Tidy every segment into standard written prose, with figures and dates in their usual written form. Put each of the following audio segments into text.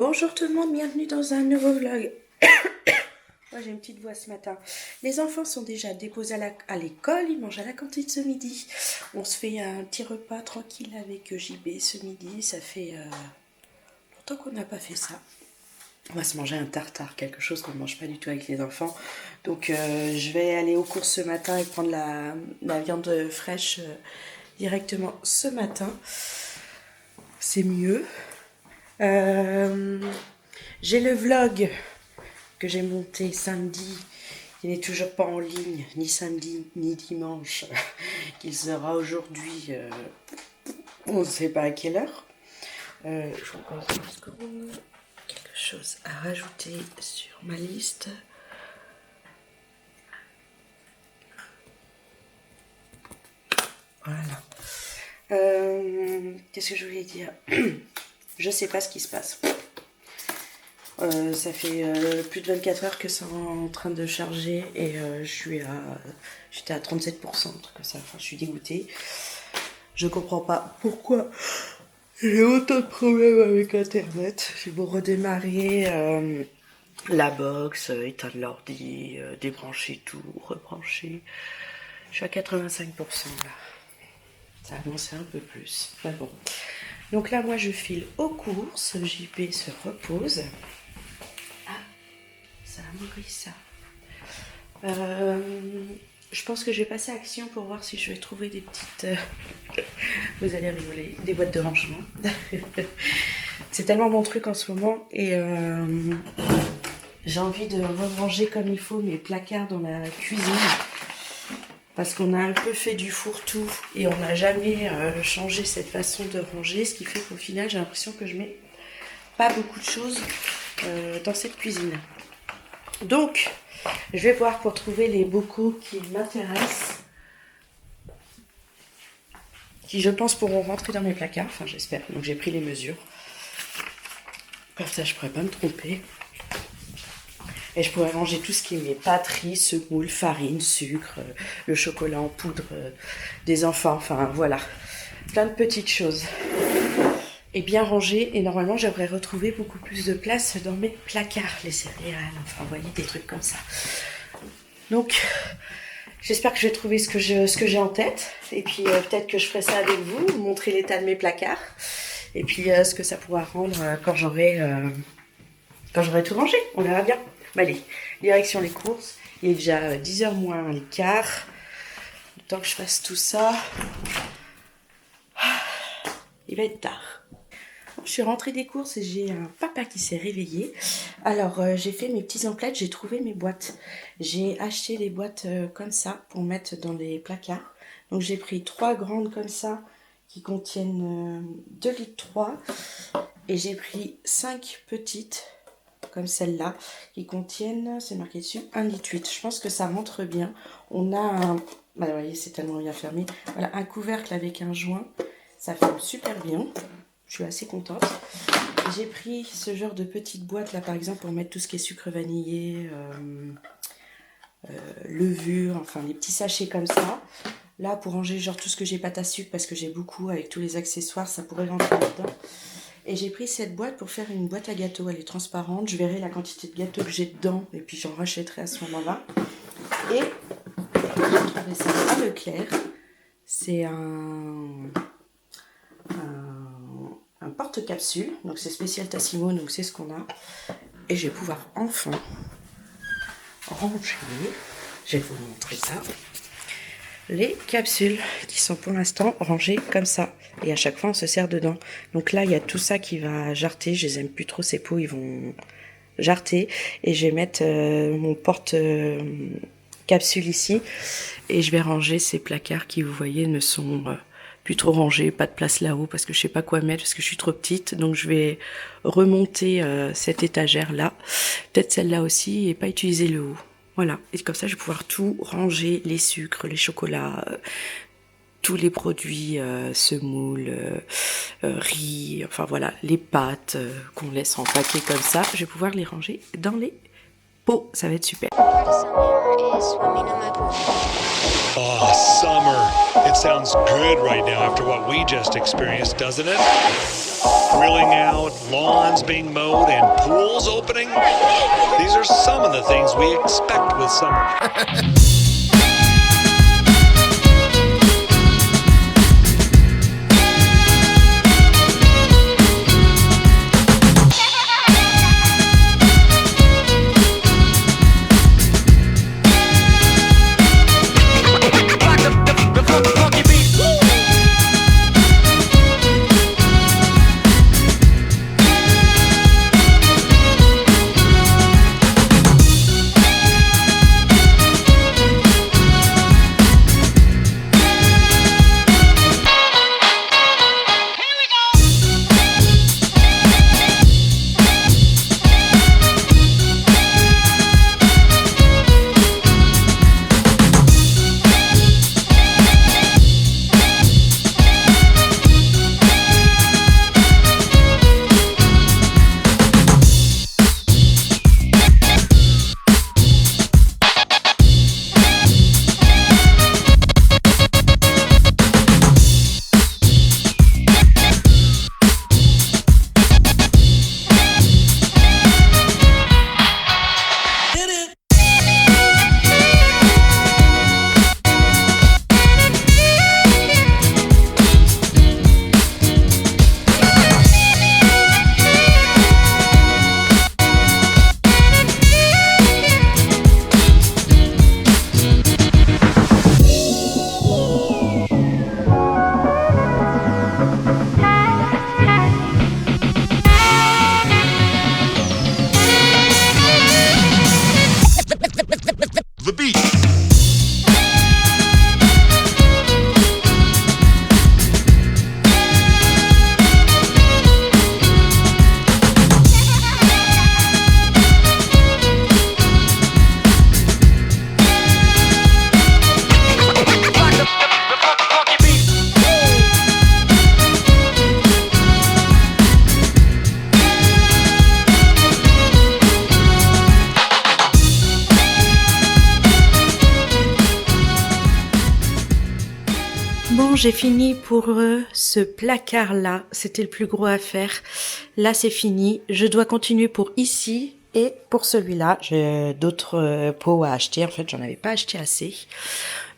Bonjour tout le monde, bienvenue dans un nouveau vlog. Moi j'ai une petite voix ce matin. Les enfants sont déjà déposés à l'école, ils mangent à la cantine ce midi. On se fait un petit repas tranquille avec JB ce midi. Ça fait longtemps qu'on n'a pas fait ça. On va se manger un tartare, quelque chose qu'on ne mange pas du tout avec les enfants. Donc je vais aller aux courses ce matin et prendre la viande fraîche directement ce matin. C'est mieux. J'ai le vlog que j'ai monté samedi, qui n'est toujours pas en ligne, ni samedi ni dimanche, qu'il sera aujourd'hui, on ne sait pas à quelle heure. Je vois encore quelque chose à rajouter sur ma liste. Voilà. Qu'est-ce que je voulais dire? Je sais pas ce qui se passe. Ça fait plus de 24 heures que c'est en train de charger et j'étais à 37%, un truc comme ça. Enfin, je suis dégoûtée. Je comprends pas pourquoi j'ai autant de problèmes avec Internet. J'ai beau redémarrer la box, éteindre l'ordi, débrancher tout, rebrancher. Je suis à 85% là. Ça a avancé un peu plus. Mais bon. Donc là, moi, je file aux courses. JP se repose. Ah, ça a mûri ça. Je pense que je vais passer à Action pour voir si je vais trouver des petites... vous allez rigoler. Des boîtes de rangement. C'est tellement mon truc en ce moment. Et j'ai envie de ranger comme il faut mes placards dans la cuisine. Parce qu'on a un peu fait du fourre-tout et on n'a jamais changé cette façon de ranger, ce qui fait qu'au final j'ai l'impression que je mets pas beaucoup de choses dans cette cuisine. Donc je vais voir pour trouver les bocaux qui m'intéressent, qui je pense pourront rentrer dans mes placards, enfin j'espère. Donc j'ai pris les mesures, comme ça je pourrais pas me tromper. Et je pourrais ranger tout ce qui est pâtes, riz, semoule, farine, sucre, le chocolat en poudre des enfants. Enfin, voilà. Plein de petites choses. Et bien rangé. Et normalement, j'aimerais retrouver beaucoup plus de place dans mes placards. Les céréales, enfin, vous voyez, des trucs comme ça. Donc, j'espère que je vais trouver ce que j'ai en tête. Et puis, peut-être que je ferai ça avec vous montrer l'état de mes placards. Et puis, ce que ça pourra rendre quand j'aurai tout rangé. On verra bien. Allez, direction les courses. Il est déjà 10h moins le quart. Le temps que je fasse tout ça, il va être tard. Je suis rentrée des courses et j'ai un papa qui s'est réveillé. Alors, j'ai fait mes petits emplettes, j'ai trouvé mes boîtes. J'ai acheté les boîtes comme ça pour mettre dans les placards. Donc, j'ai pris 3 grandes comme ça qui contiennent 2,3 litres. Et j'ai pris 5 petites comme celle-là, qui contiennent, c'est marqué dessus, 1,8 litre. Je pense que ça rentre bien. On a un... Bah, vous voyez, c'est tellement bien fermé. Voilà, un couvercle avec un joint. Ça ferme super bien. Je suis assez contente. J'ai pris ce genre de petite boîte, là, par exemple, pour mettre tout ce qui est sucre vanillé, levure, enfin, les petits sachets comme ça. Là, pour ranger, genre, tout ce que j'ai pâte à sucre, parce que j'ai beaucoup, avec tous les accessoires, ça pourrait rentrer là-dedans. Et j'ai pris cette boîte pour faire une boîte à gâteaux. Elle est transparente. Je verrai la quantité de gâteaux que j'ai dedans. Et puis j'en rachèterai à ce moment-là. Et j'ai trouvé ça à Leclerc. C'est un porte-capsule. Donc c'est spécial Tassimo. Donc c'est ce qu'on a. Et je vais pouvoir enfin ranger. Je vais vous montrer ça. Les capsules qui sont pour l'instant rangées comme ça. Et à chaque fois, on se sert dedans. Donc là, il y a tout ça qui va jarter. Je les aime plus trop, ces pots. Ils vont jarter. Et je vais mettre mon porte-capsule ici. Et je vais ranger ces placards qui, vous voyez, ne sont plus trop rangés. Pas de place là-haut parce que je sais pas quoi mettre, parce que je suis trop petite. Donc je vais remonter cette étagère-là. Peut-être celle-là aussi et pas utiliser le haut. Voilà, et comme ça je vais pouvoir tout ranger, les sucres, les chocolats, tous les produits, semoule, riz, enfin voilà, les pâtes qu'on laisse en paquet comme ça, je vais pouvoir les ranger dans les pots, ça va être super. Oh, summer. It sounds good right now after what we just experienced, doesn't it? grilling out, lawns being mowed, and pools opening. These are some of the things we expect with summer. The beat. Bon, j'ai fini pour ce placard-là. C'était le plus gros à faire. Là, c'est fini. Je dois continuer pour ici et pour celui-là. J'ai d'autres pots à acheter. En fait, j'en avais pas acheté assez.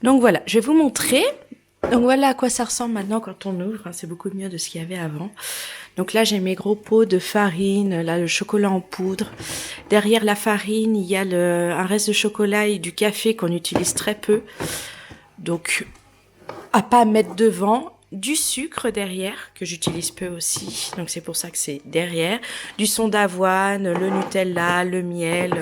Donc voilà, je vais vous montrer. Donc voilà à quoi ça ressemble maintenant quand on ouvre. C'est beaucoup mieux de ce qu'il y avait avant. Donc là, j'ai mes gros pots de farine. Là, le chocolat en poudre. Derrière la farine, il y a un reste de chocolat et du café qu'on utilise très peu. Donc, à pas mettre devant, du sucre derrière, que j'utilise peu aussi, donc c'est pour ça que c'est derrière, du son d'avoine, le Nutella, le miel,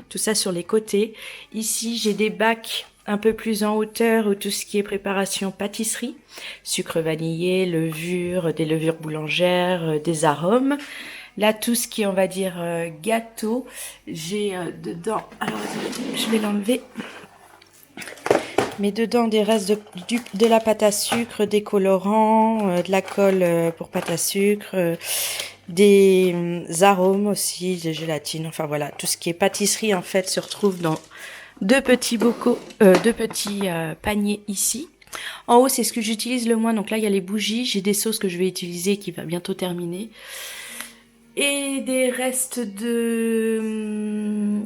tout ça sur les côtés. Ici, j'ai des bacs un peu plus en hauteur, où tout ce qui est préparation pâtisserie, sucre vanillé, levure, des levures boulangères, des arômes. Là, tout ce qui est, on va dire, gâteau, j'ai dedans, alors je vais l'enlever. Mais dedans des restes de la pâte à sucre, des colorants, de la colle pour pâte à sucre, des arômes aussi, des gélatines, enfin voilà, tout ce qui est pâtisserie en fait se retrouve dans deux petits bocaux, paniers ici. En haut, c'est ce que j'utilise le moins, donc là il y a les bougies, j'ai des sauces que je vais utiliser qui va bientôt terminer. Et des restes de...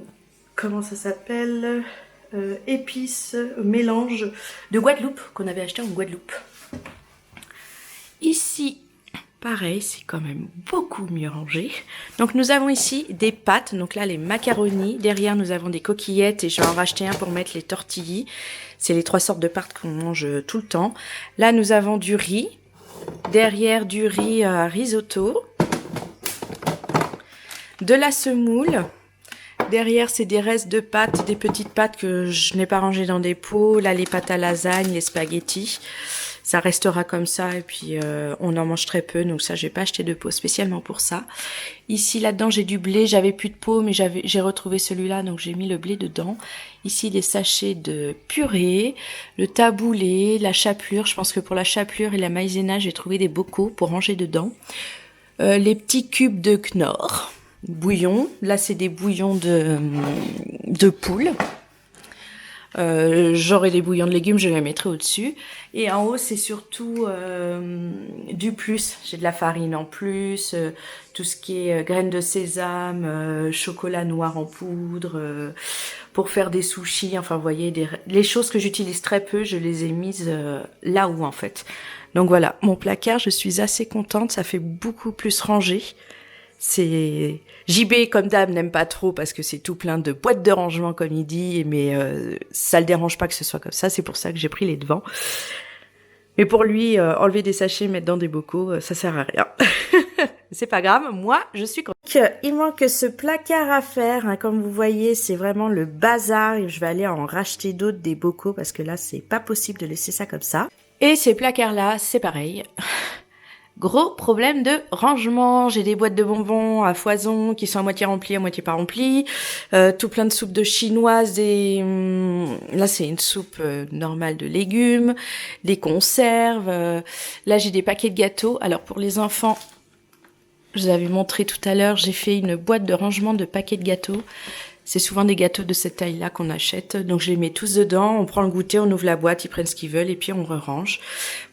comment ça s'appelle ? Épices, mélange de Guadeloupe, qu'on avait acheté en Guadeloupe. Ici, pareil, c'est quand même beaucoup mieux rangé. Donc nous avons ici des pâtes, donc là les macaronis. Derrière nous avons des coquillettes et je vais en racheter un pour mettre les tortillas. C'est les 3 sortes de pâtes qu'on mange tout le temps. Là nous avons du riz. Derrière du riz risotto. De la semoule. Derrière, c'est des restes de pâtes, des petites pâtes que je n'ai pas rangées dans des pots. Là, les pâtes à lasagne, les spaghettis. Ça restera comme ça et puis on en mange très peu. Donc ça, j'ai pas acheté de pot spécialement pour ça. Ici, là-dedans, j'ai du blé. J'avais plus de pot, mais j'ai retrouvé celui-là. Donc j'ai mis le blé dedans. Ici, des sachets de purée, le taboulé, la chapelure. Je pense que pour la chapelure et la maïzena, j'ai trouvé des bocaux pour ranger dedans. Les petits cubes de Knorr. Bouillon, là c'est des bouillons de poule. J'aurai des bouillons de légumes, je les mettrai au-dessus. Et en haut, c'est surtout du plus. J'ai de la farine en plus, tout ce qui est graines de sésame, chocolat noir en poudre, pour faire des sushis. Enfin, vous voyez, les choses que j'utilise très peu, je les ai mises là-haut en fait. Donc voilà, mon placard, je suis assez contente. Ça fait beaucoup plus rangé. C'est JB comme d'hab n'aime pas trop parce que c'est tout plein de boîtes de rangement comme il dit, mais ça le dérange pas que ce soit comme ça, c'est pour ça que j'ai pris les devants. Mais pour lui, enlever des sachets, mettre dans des bocaux, ça sert à rien. C'est pas grave, moi je suis contente. Il manque ce placard à faire, hein. Comme vous voyez, c'est vraiment le bazar et je vais aller en racheter d'autres des bocaux parce que là c'est pas possible de laisser ça comme ça. Et ces placards là, c'est pareil. Gros problème de rangement. J'ai des boîtes de bonbons à foison qui sont à moitié remplies, à moitié pas remplies. Tout plein de soupes de chinoises. Là, c'est une soupe normale de légumes. Des conserves. Là, j'ai des paquets de gâteaux. Alors, pour les enfants, je vous avais montré tout à l'heure, j'ai fait une boîte de rangement de paquets de gâteaux. C'est souvent des gâteaux de cette taille-là qu'on achète. Donc, je les mets tous dedans. On prend le goûter, on ouvre la boîte, ils prennent ce qu'ils veulent et puis on re-range.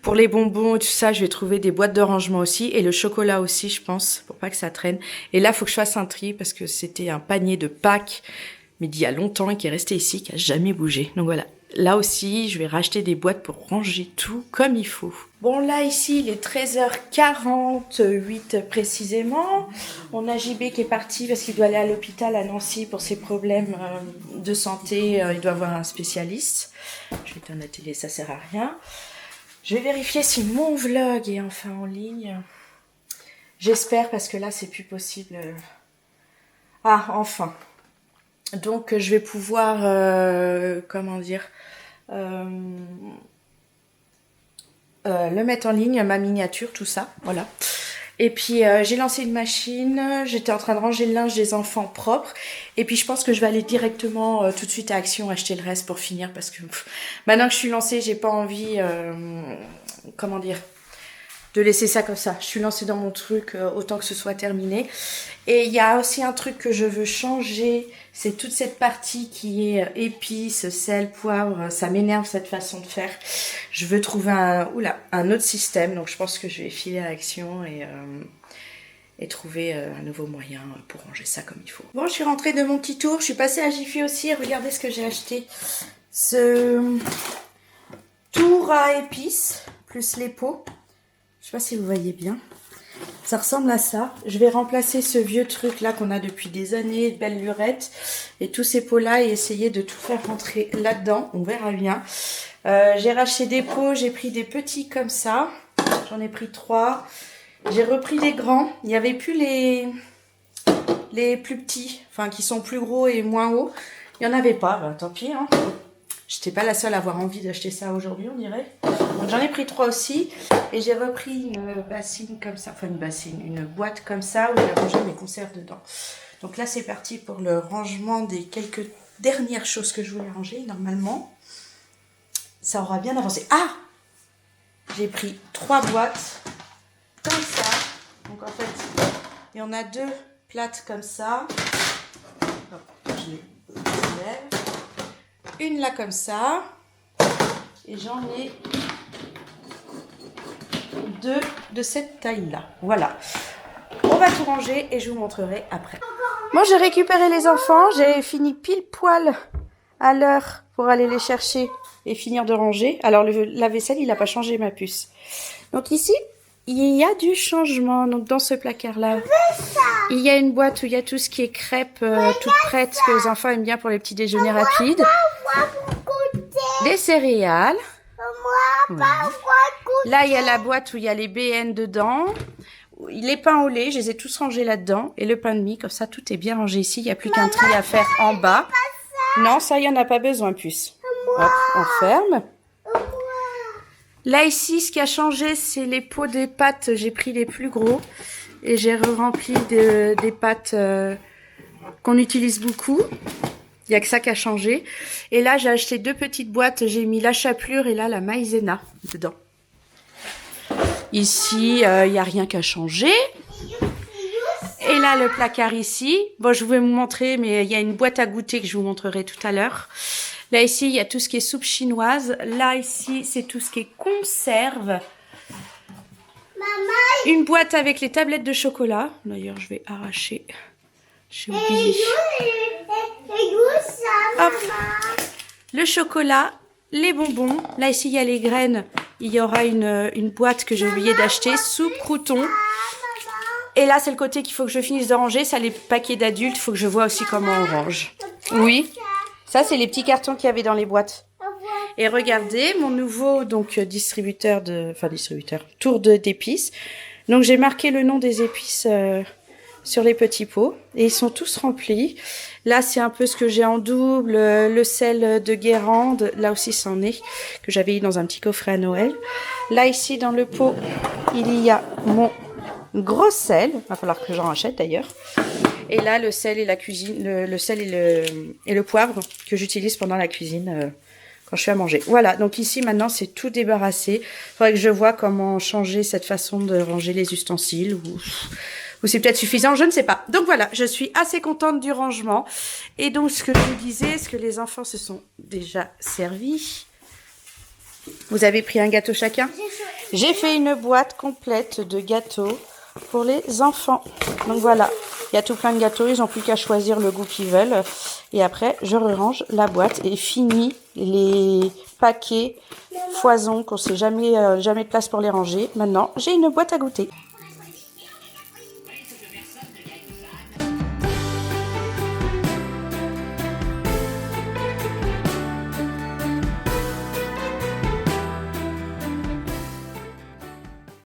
Pour les bonbons et tout ça, je vais trouver des boîtes de rangement aussi. Et le chocolat aussi, je pense, pour pas que ça traîne. Et là, il faut que je fasse un tri parce que c'était un panier de Pâques, mais d'il y a longtemps et qui est resté ici, qui a jamais bougé. Donc voilà. Là aussi, je vais racheter des boîtes pour ranger tout comme il faut. Bon, là, ici, il est 13h48 précisément. On a JB qui est parti parce qu'il doit aller à l'hôpital à Nancy pour ses problèmes de santé. Il doit voir un spécialiste. Je vais éteindre la télé, ça sert à rien. Je vais vérifier si mon vlog est enfin en ligne. J'espère parce que là, c'est plus possible. Ah, enfin. Donc, je vais pouvoir, comment dire, le mettre en ligne, ma miniature, tout ça, voilà. Et puis, j'ai lancé une machine, j'étais en train de ranger le linge des enfants propre. Et puis, je pense que je vais aller directement tout de suite à Action acheter le reste pour finir. Parce que maintenant que je suis lancée, j'ai pas envie, comment dire, de laisser ça comme ça. Je suis lancée dans mon truc, autant que ce soit terminé. Et il y a aussi un truc que je veux changer, c'est toute cette partie qui est épices, sel, poivre. Ça m'énerve cette façon de faire. Je veux trouver un autre système. Donc je pense que je vais filer à Action et trouver un nouveau moyen pour ranger ça comme il faut. Bon, je suis rentrée de mon petit tour. Je suis passée à Jiffy aussi. Regardez ce que j'ai acheté. Ce tour à épices, plus les pots. Je sais pas si vous voyez bien. Ça ressemble à ça. Je vais remplacer ce vieux truc là qu'on a depuis des années, de belle lurette. Et tous ces pots là et essayer de tout faire rentrer là-dedans. On verra bien. J'ai racheté des pots. J'ai pris des petits comme ça. J'en ai pris 3. J'ai repris les grands. Il n'y avait plus les plus petits. Enfin, qui sont plus gros et moins hauts. Il n'y en avait pas. Ben, tant pis. Hein. J'étais pas la seule à avoir envie d'acheter ça aujourd'hui, on dirait. Donc j'en ai pris 3 aussi. Et j'ai repris une bassine comme ça. Enfin une bassine, une boîte comme ça où j'ai rangé mes conserves dedans. Donc là c'est parti pour le rangement des quelques dernières choses que je voulais ranger. Normalement, ça aura bien avancé. Ah! J'ai pris 3 boîtes comme ça. Donc en fait, il y en a 2 plates comme ça. Donc, je les lève. Une là comme ça. Et j'en ai 2 de cette taille là. Voilà. On va tout ranger et je vous montrerai après. Bon, j'ai récupéré les enfants. J'ai fini pile poil à l'heure pour aller les chercher et finir de ranger. Alors la vaisselle, il n'a pas changé ma puce. Donc ici, il y a du changement. Donc dans ce placard là, il y a une boîte où il y a tout ce qui est crêpes toutes prêtes que les enfants aiment bien pour les petits déjeuners rapides. Les céréales. Ouais. Là, il y a la boîte où il y a les BN dedans. Les pains au lait, je les ai tous rangés là-dedans. Et le pain de mie, comme ça, tout est bien rangé ici. Il n'y a plus qu'un tri à faire en bas. Non, ça, il n'y en a pas besoin, puce. Hop, on ferme. Là, ici, ce qui a changé, c'est les pots des pâtes. J'ai pris les plus gros. Et j'ai rempli des pâtes qu'on utilise beaucoup. Il n'y a que ça qui a changé. Et là, j'ai acheté 2 petites boîtes. J'ai mis la chapelure et là, la maïzena dedans. Ici, il n'y a rien qu'à changer. Et là, le placard ici. Bon, je vais vous montrer, mais il y a une boîte à goûter que je vous montrerai tout à l'heure. Là, ici, il y a tout ce qui est soupe chinoise. Là, ici, c'est tout ce qui est conserve. Une boîte avec les tablettes de chocolat. D'ailleurs, je vais arracher. J'ai oublié. Hop. Le chocolat, les bonbons. Là, ici, il y a les graines. Il y aura une boîte que j'ai oublié d'acheter. Soupe, crouton. Et là, c'est le côté qu'il faut que je finisse de ranger. Ça, les paquets d'adultes, il faut que je vois aussi comment on range. Oui. Ça, c'est les petits cartons qu'il y avait dans les boîtes. Et regardez, mon nouveau distributeur tour d'épices. Donc, j'ai marqué le nom des épices sur les petits pots. Et ils sont tous remplis. Là, c'est un peu ce que j'ai en double. Le sel de Guérande. Là aussi, c'en est. Que j'avais eu dans un petit coffret à Noël. Là, ici, dans le pot, il y a mon gros sel, il va falloir que j'en rachète d'ailleurs. Et là, le sel et la cuisine, le sel et le poivre que j'utilise pendant la cuisine quand je fais à manger. Voilà, donc ici maintenant c'est tout débarrassé. Il faudrait que je vois comment changer cette façon de ranger les ustensiles ou c'est peut-être suffisant, je ne sais pas. Donc voilà, je suis assez contente du rangement. Et donc ce que je vous disais, est-ce que les enfants se sont déjà servis? Vous avez pris un gâteau chacun? J'ai fait une boîte complète de gâteaux pour les enfants. Donc voilà, il y a tout plein de gâteaux, ils n'ont plus qu'à choisir le goût qu'ils veulent. Et après, je range la boîte et fini les paquets foison qu'on ne sait jamais de place pour les ranger. Maintenant, j'ai une boîte à goûter.